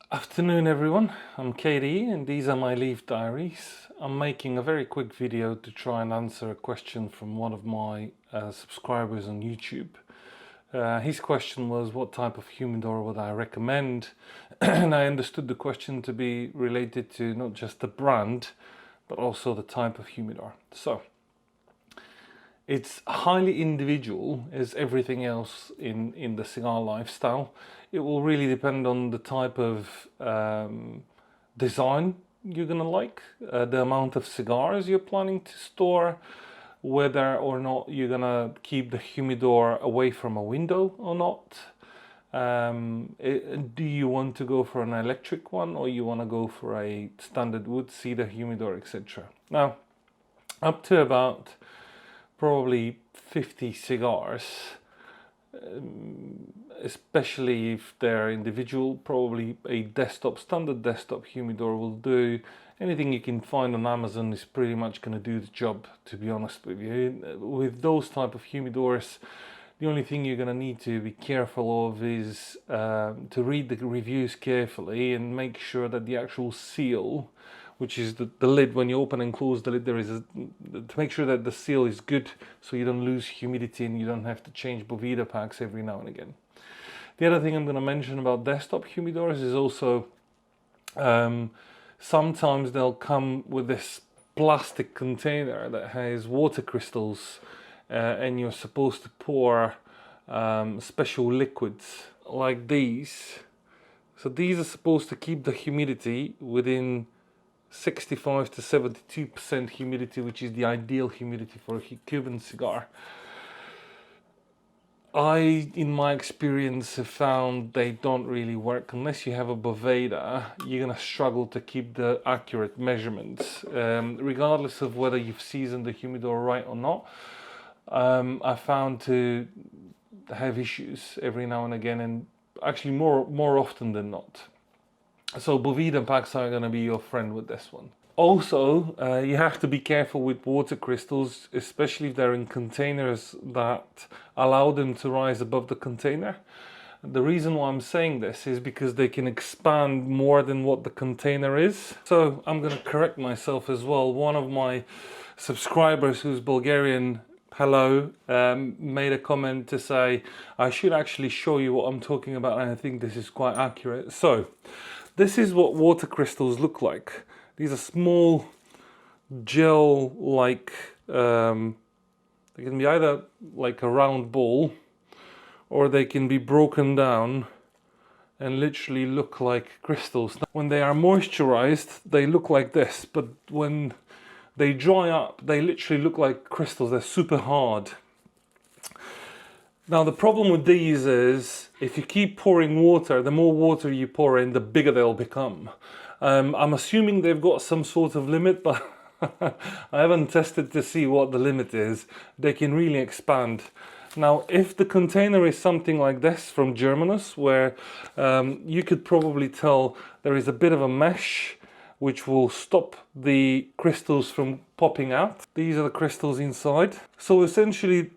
Afternoon everyone, I'm Katie and these are my leaf diaries. I'm making a very quick video to try and answer a question from one of my subscribers on YouTube. His question was, what type of humidor would I recommend? And I understood the question to be related to not just the brand but also the type of humidor. So it's highly individual as everything else in the cigar lifestyle. It will really depend on the type of design you're gonna like, the amount of cigars you're planning to store, whether or not you're gonna keep the humidor away from a window or not. Do you want to go for an electric one or you want to go for a standard wood cedar humidor, etc. Now, up to about probably 50 cigars, especially if they're individual, probably a standard desktop humidor will do. Anything you can find on Amazon is pretty much going to do the job, to be honest with you. With those type of humidors, the only thing you're going to need to be careful of is to read the reviews carefully and make sure that the actual seal, which is the lid, when you open and close the lid, to make sure that the seal is good so you don't lose humidity and you don't have to change Boveda packs every now and again. The other thing I'm going to mention about desktop humidors is also sometimes they'll come with this plastic container that has water crystals and you're supposed to pour special liquids like these. So these are supposed to keep the humidity within 65 to 72% humidity, which is the ideal humidity for a Cuban cigar. In my experience, have found they don't really work. Unless you have a Boveda, you're gonna struggle to keep the accurate measurements, regardless of whether you've seasoned the humidor right or not. I found to have issues every now and again, and actually more often than not. So Boveda packs are going to be your friend with this one. Also, you have to be careful with water crystals, especially if they're in containers that allow them to rise above the container. The reason why I'm saying this is because they can expand more than what the container is. So I'm going to correct myself as well. One of my subscribers who's Bulgarian, hello, made a comment to say I should actually show you what I'm talking about, and I think this is quite accurate. So this is what water crystals look like. These are small gel-like, they can be either like a round ball or they can be broken down and literally look like crystals. When they are moisturized, they look like this, but when they dry up, they literally look like crystals. They're super hard. Now the problem with these is if you keep pouring water, the more water you pour in, the bigger they'll become. I'm assuming they've got some sort of limit, but I haven't tested to see what the limit is. They can really expand. Now, if the container is something like this from Germanus, where you could probably tell there is a bit of a mesh which will stop the crystals from popping out. These are the crystals inside. So essentially,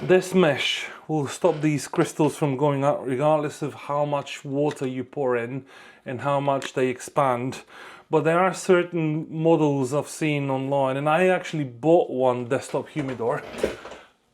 this mesh will stop these crystals from going out regardless of how much water you pour in and how much they expand. But there are certain models I've seen online, and I actually bought one desktop humidor.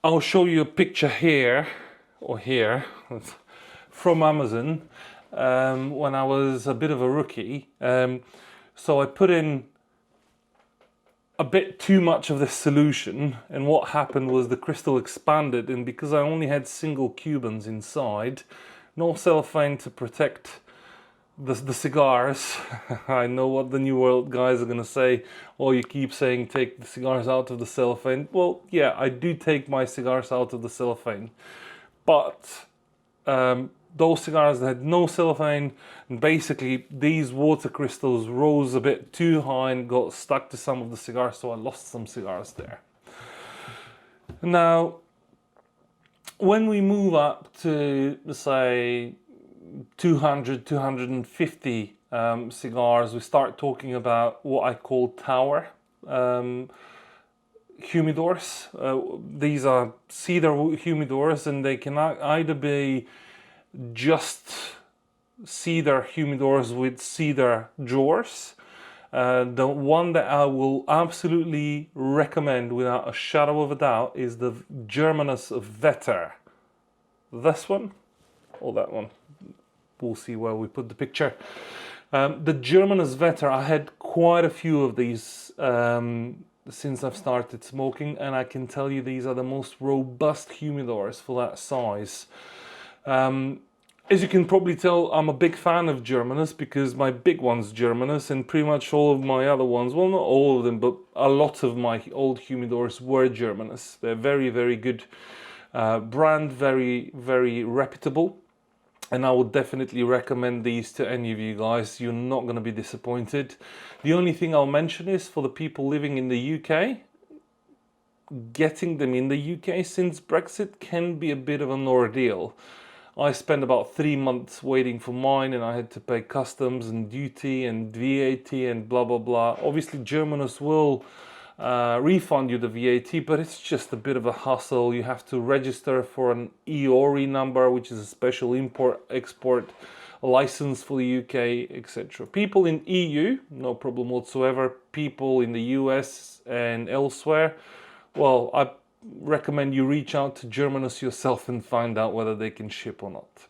I'll show you a picture here or here from Amazon when I was a bit of a rookie. So I put in a bit too much of this solution, and what happened was the crystal expanded, and because I only had single Cubans inside, no cellophane to protect the cigars. I know what the New World guys are gonna say. Oh, you keep saying take the cigars out of the cellophane. Well, yeah, I do take my cigars out of the cellophane, but those cigars that had no cellophane, and basically these water crystals rose a bit too high and got stuck to some of the cigars, so I lost some cigars there. Now, when we move up to, say, 200, 250 cigars, we start talking about what I call tower humidors. These are cedar humidors, and they can either be just cedar humidors with cedar drawers. The one that I will absolutely recommend without a shadow of a doubt is the Germanus Vetter. This one or that one. We'll see where we put the picture. The Germanus Vetter, I had quite a few of these since I've started smoking, and I can tell you these are the most robust humidors for that size. As you can probably tell, I'm a big fan of Germanus because my big one's Germanus, and pretty much all of my other ones, well, not all of them, but a lot of my old humidors were Germanus. They're very, very good brand, very, very reputable. And I would definitely recommend these to any of you guys. You're not going to be disappointed. The only thing I'll mention is for the people living in the UK, getting them in the UK since Brexit can be a bit of an ordeal. I spent about 3 months waiting for mine, and I had to pay customs and duty and VAT and blah, blah, blah. Obviously, Germanus will refund you the VAT, but it's just a bit of a hassle. You have to register for an EORI number, which is a special import-export license for the UK, etc. People in EU, no problem whatsoever. People in the US and elsewhere, well, I recommend you reach out to Germanus yourself and find out whether they can ship or not.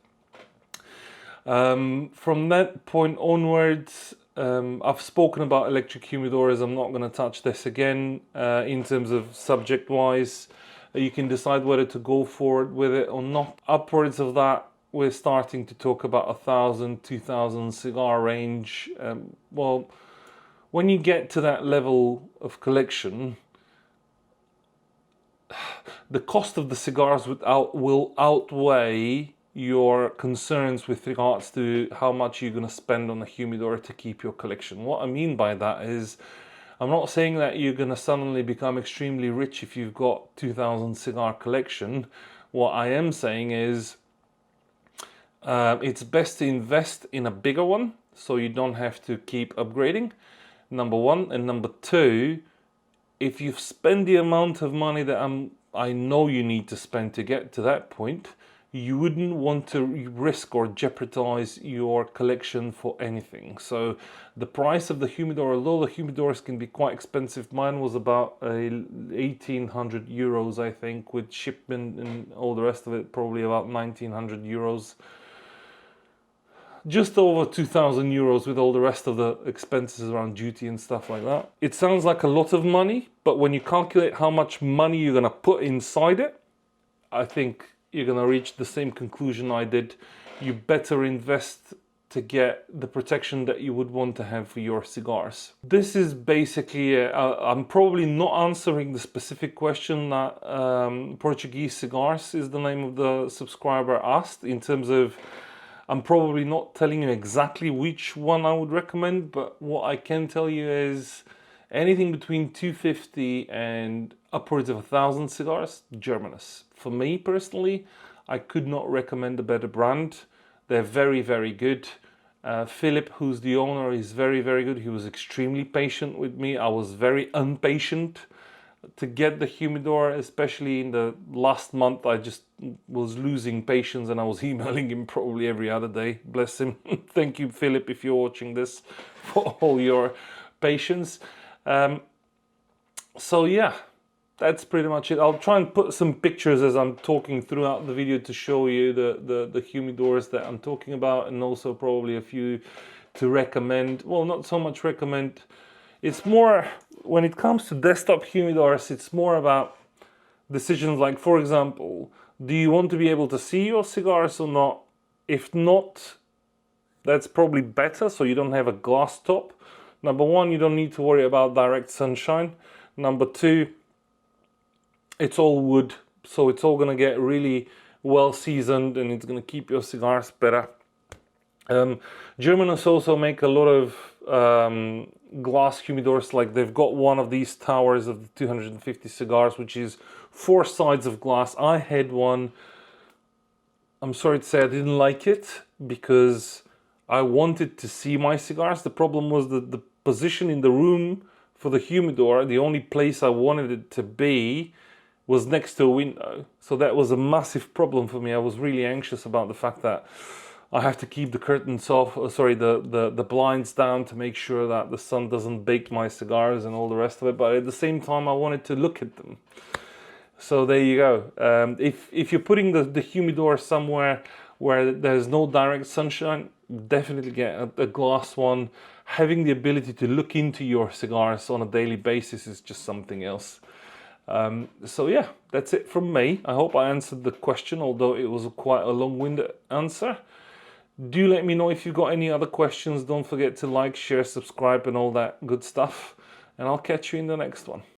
From that point onwards, I've spoken about electric humidors. I'm not going to touch this again. In terms of subject wise, you can decide whether to go forward with it or not. Upwards of that, we're starting to talk about 1,000, 2,000 cigar range. Well, when you get to that level of collection, the cost of the cigars will outweigh your concerns with regards to how much you're going to spend on a humidor to keep your collection. What I mean by that is, I'm not saying that you're going to suddenly become extremely rich if you've got 2,000 cigar collection. What I am saying is, it's best to invest in a bigger one so you don't have to keep upgrading, number one. And number two, if you've spent the amount of money that I know you need to spend to get to that point, you wouldn't want to risk or jeopardize your collection for anything. So the price of the humidor, although the humidors can be quite expensive, mine was about 1,800 euros, I think, with shipment and all the rest of it, probably about 1,900 euros. Just over 2,000 euros with all the rest of the expenses around duty and stuff like that. It sounds like a lot of money, but when you calculate how much money you're going to put inside it, I think you're going to reach the same conclusion I did. You better invest to get the protection that you would want to have for your cigars. This is basically, I'm probably not answering the specific question that Portuguese Cigars is the name of the subscriber asked, in terms of, I'm probably not telling you exactly which one I would recommend, but what I can tell you is anything between 250 and upwards of 1,000 cigars, Germanus. For me personally, I could not recommend a better brand. They're very, very good. Philip, who's the owner, is very, very good. He was extremely patient with me. I was very impatient to get the humidor, especially in the last month. I just was losing patience and I was emailing him probably every other day. Bless him. Thank you, Philip, if you're watching this, for all your patience. So yeah, that's pretty much it. I'll try and put some pictures as I'm talking throughout the video to show you the humidors that I'm talking about, and also probably a few to recommend. Well, not so much recommend. It's more, when it comes to desktop humidors, it's more about decisions like, for example, do you want to be able to see your cigars or not? If not, that's probably better, so you don't have a glass top. Number one, you don't need to worry about direct sunshine. Number two, it's all wood, so it's all going to get really well seasoned and it's going to keep your cigars better. Germans also make a lot of glass humidors. Like, they've got one of these towers of the 250 cigars, which is 4 sides of glass. I had one. I'm sorry to say I didn't like it because I wanted to see my cigars. The problem was that the position in the room for the humidor, the only place I wanted it to be, was next to a window. So that was a massive problem for me. I was really anxious about the fact that I have to keep the curtains off, sorry, the blinds down to make sure that the sun doesn't bake my cigars and all the rest of it. But at the same time, I wanted to look at them. So there you go. If you're putting the humidor somewhere where there's no direct sunshine, definitely get a glass one. Having the ability to look into your cigars on a daily basis is just something else. So yeah, that's it from me. I hope I answered the question, although it was quite a long-winded answer. Do let me know if you've got any other questions. Don't forget to like, share, subscribe and all that good stuff. And I'll catch you in the next one.